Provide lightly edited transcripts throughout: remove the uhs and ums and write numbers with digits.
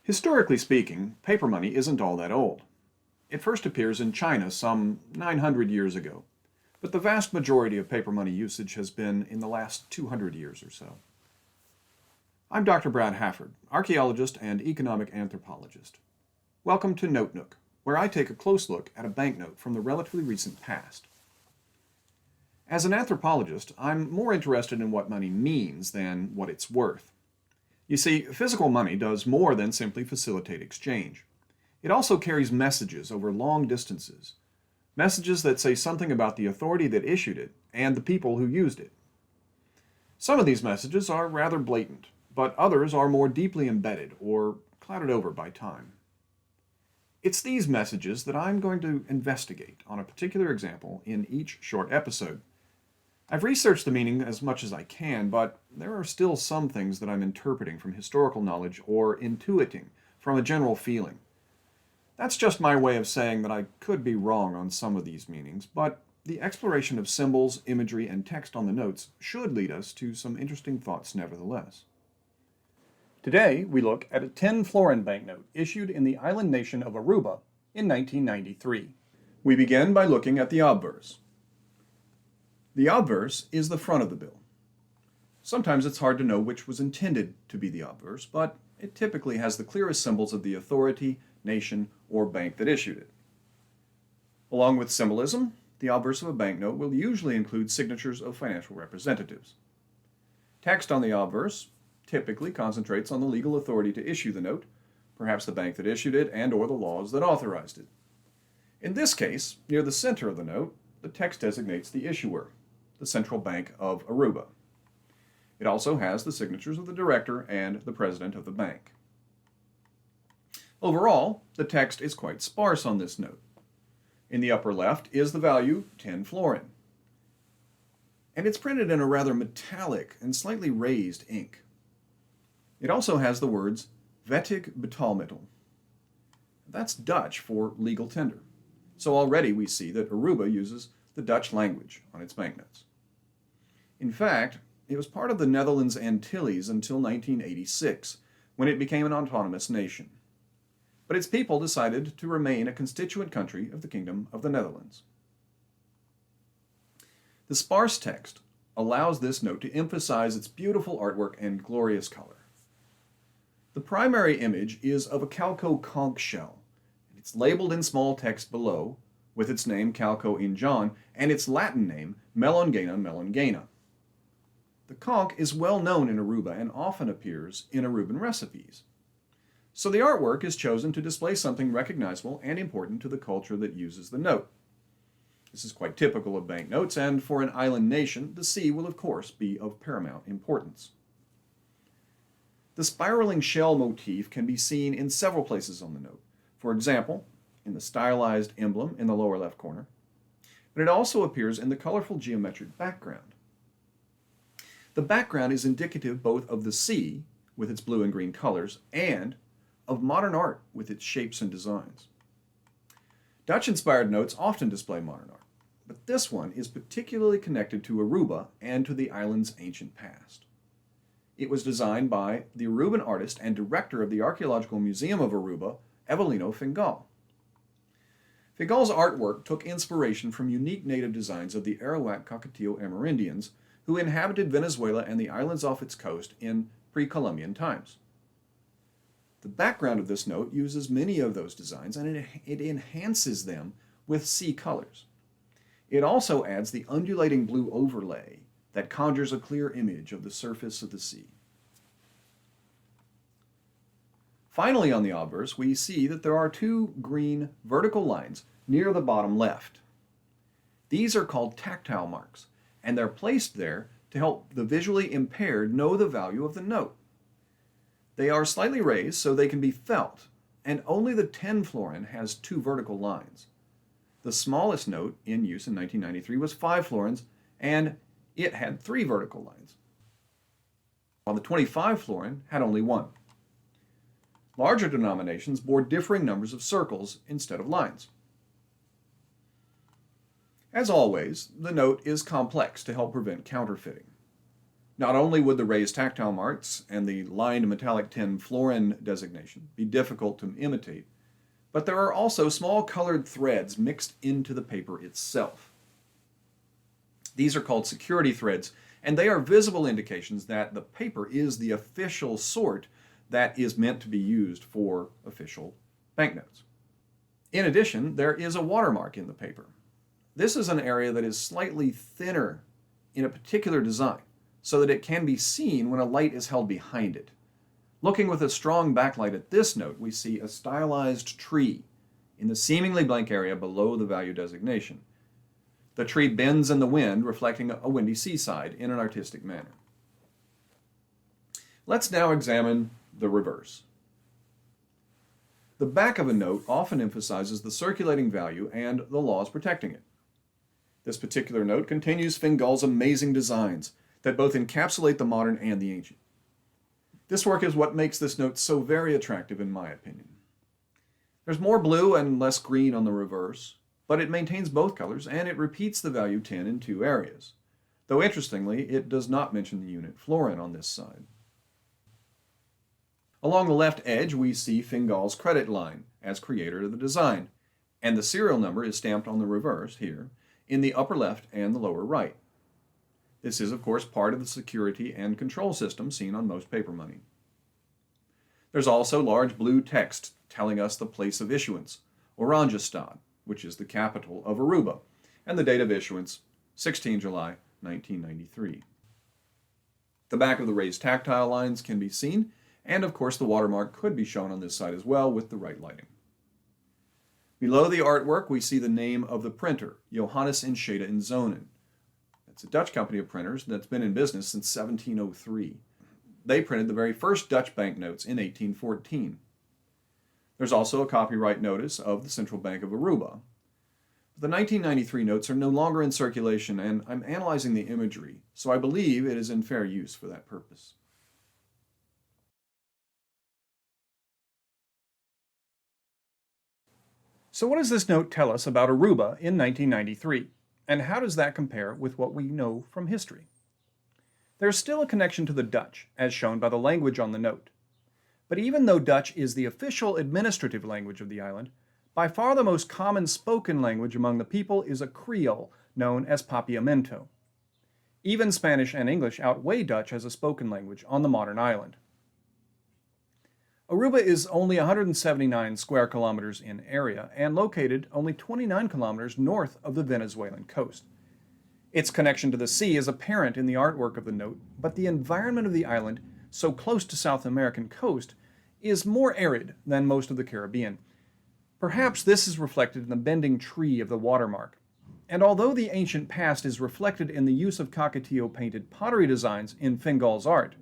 Historically speaking, paper money isn't all that old. It first appears in China some 900 years ago, but the vast majority of paper money usage has been in the last 200 years or so. I'm Dr. Brad Hafford, archaeologist and economic anthropologist. Welcome to Nook, where I take a close look at a banknote from the relatively recent past. As an anthropologist, I'm more interested in what money means than what it's worth. You see, physical money does more than simply facilitate exchange. It also carries messages over long distances, messages that say something about the authority that issued it and the people who used it. Some of these messages are rather blatant, but others are more deeply embedded or clouded over by time. It's these messages that I'm going to investigate on a particular example in each short episode. I've researched the meaning as much as I can, but there are still some things that I'm interpreting from historical knowledge or intuiting from a general feeling. That's just my way of saying that I could be wrong on some of these meanings, but the exploration of symbols, imagery, and text on the notes should lead us to some interesting thoughts nevertheless. Today, we look at a 10 florin banknote issued in the island nation of Aruba in 1993. We begin by looking at the obverse. The obverse is the front of the bill. Sometimes it's hard to know which was intended to be the obverse, but it typically has the clearest symbols of the authority, nation, or bank that issued it. Along with symbolism, the obverse of a banknote will usually include signatures of financial representatives. Text on the obverse typically concentrates on the legal authority to issue the note, perhaps the bank that issued it and/or the laws that authorized it. In this case, near the center of the note, the text designates the issuer, the Central Bank of Aruba. It also has the signatures of the director and the president of the bank. Overall, the text is quite sparse on this note. In the upper left is the value 10 florin, and it's printed in a rather metallic and slightly raised ink. It also has the words wettig betaalmiddel. That's Dutch for legal tender. So already we see that Aruba uses the Dutch language on its banknotes. In fact, it was part of the Netherlands Antilles until 1986, when it became an autonomous nation. But its people decided to remain a constituent country of the Kingdom of the Netherlands. The sparse text allows this note to emphasize its beautiful artwork and glorious color. The primary image is of a calico conch shell. It's labeled in small text below, with its name Calco in John, and its Latin name Melongena melongena. The conch is well known in Aruba and often appears in Aruban recipes. So the artwork is chosen to display something recognizable and important to the culture that uses the note. This is quite typical of banknotes, and for an island nation, the sea will of course be of paramount importance. The spiraling shell motif can be seen in several places on the note. For example, in the stylized emblem in the lower left corner, but it also appears in the colorful geometric background. The background is indicative both of the sea, with its blue and green colors, and of modern art with its shapes and designs. Dutch-inspired notes often display modern art, but this one is particularly connected to Aruba and to the island's ancient past. It was designed by the Aruban artist and director of the Archaeological Museum of Aruba, Evelino Fingal. Fingal's artwork took inspiration from unique native designs of the Arawak-Caquetio Amerindians who inhabited Venezuela and the islands off its coast in pre-Columbian times. The background of this note uses many of those designs, and it enhances them with sea colors. It also adds the undulating blue overlay that conjures a clear image of the surface of the sea. Finally, on the obverse, we see that there are two green vertical lines near the bottom left. These are called tactile marks, and they're placed there to help the visually impaired know the value of the note. They are slightly raised so they can be felt, and only the 10 florin has two vertical lines. The smallest note in use in 1993 was 5 florins, and it had 3 vertical lines, while the 25 florin had only 1. Larger denominations bore differing numbers of circles instead of lines. As always, the note is complex to help prevent counterfeiting. Not only would the raised tactile marks and the lined metallic tin florin designation be difficult to imitate, but there are also small colored threads mixed into the paper itself. These are called security threads, and they are visible indications that the paper is the official sort that is meant to be used for official banknotes. In addition, there is a watermark in the paper. This is an area that is slightly thinner in a particular design, so that it can be seen when a light is held behind it. Looking with a strong backlight at this note, we see a stylized tree in the seemingly blank area below the value designation. The tree bends in the wind, reflecting a windy seaside in an artistic manner. Let's now examine the reverse. The back of a note often emphasizes the circulating value and the laws protecting it. This particular note continues Fingal's amazing designs that both encapsulate the modern and the ancient. This work is what makes this note so very attractive in my opinion. There's more blue and less green on the reverse, but it maintains both colors and it repeats the value 10 in two areas, though interestingly it does not mention the unit florin on this side. Along the left edge we see Fingal's credit line as creator of the design, and the serial number is stamped on the reverse here in the upper left and the lower right. This is, of course, part of the security and control system seen on most paper money. There's also large blue text telling us the place of issuance, Oranjestad, which is the capital of Aruba, and the date of issuance, 16 July 1993. The back of the raised tactile lines can be seen, and of course the watermark could be shown on this side as well with the right lighting. Below the artwork we see the name of the printer, Johannes Enschede in Zonen. It's a Dutch company of printers that's been in business since 1703. They printed the very first Dutch banknotes in 1814. There's also a copyright notice of the Central Bank of Aruba. The 1993 notes are no longer in circulation, and I'm analyzing the imagery, so I believe it is in fair use for that purpose. So what does this note tell us about Aruba in 1993? And how does that compare with what we know from history? There's still a connection to the Dutch, as shown by the language on the note. But even though Dutch is the official administrative language of the island, by far the most common spoken language among the people is a Creole known as Papiamento. Even Spanish and English outweigh Dutch as a spoken language on the modern island. Aruba is only 179 square kilometers in area and located only 29 kilometers north of the Venezuelan coast. Its connection to the sea is apparent in the artwork of the note, but the environment of the island, so close to South American coast, is more arid than most of the Caribbean. Perhaps this is reflected in the bending tree of the watermark. And although the ancient past is reflected in the use of Caquetio painted pottery designs in Fingal's art,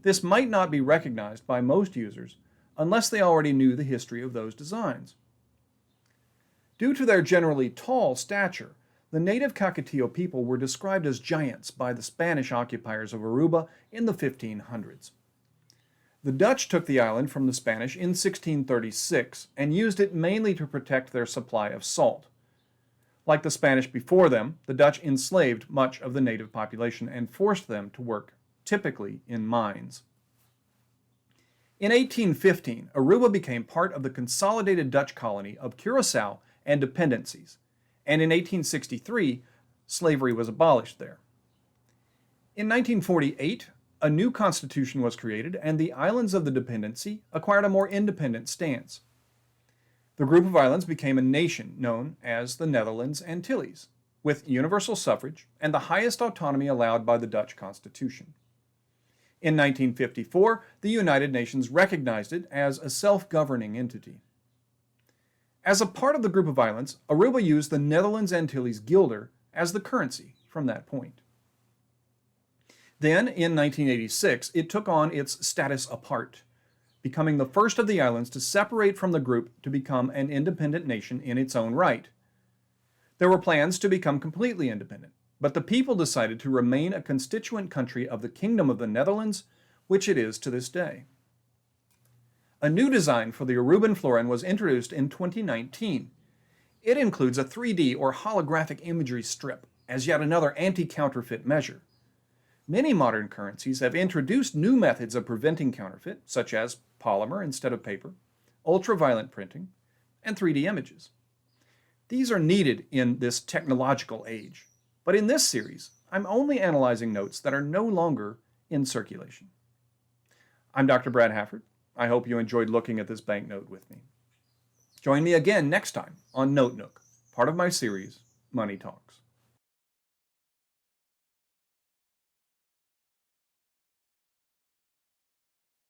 this might not be recognized by most users unless they already knew the history of those designs. Due to their generally tall stature, the native Caquetio people were described as giants by the Spanish occupiers of Aruba in the 1500s. The Dutch took the island from the Spanish in 1636 and used it mainly to protect their supply of salt. Like the Spanish before them, the Dutch enslaved much of the native population and forced them to work, typically in mines. In 1815, Aruba became part of the consolidated Dutch colony of Curaçao and dependencies, and in 1863, slavery was abolished there. In 1948, a new constitution was created, and the islands of the dependency acquired a more independent stance. The group of islands became a nation known as the Netherlands Antilles, with universal suffrage and the highest autonomy allowed by the Dutch Constitution. In 1954, the United Nations recognized it as a self-governing entity. As a part of the group of islands, Aruba used the Netherlands Antilles guilder as the currency from that point. Then, in 1986, it took on its status apart, becoming the first of the islands to separate from the group to become an independent nation in its own right. There were plans to become completely independent, but the people decided to remain a constituent country of the Kingdom of the Netherlands, which it is to this day. A new design for the Aruban florin was introduced in 2019. It includes a 3D or holographic imagery strip as yet another anti-counterfeit measure. Many modern currencies have introduced new methods of preventing counterfeit, such as polymer instead of paper, ultraviolet printing, and 3D images. These are needed in this technological age, but in this series, I'm only analyzing notes that are no longer in circulation. I'm Dr. Brad Hafford. I hope you enjoyed looking at this banknote with me. Join me again next time on Nook, part of my series, Money Talks.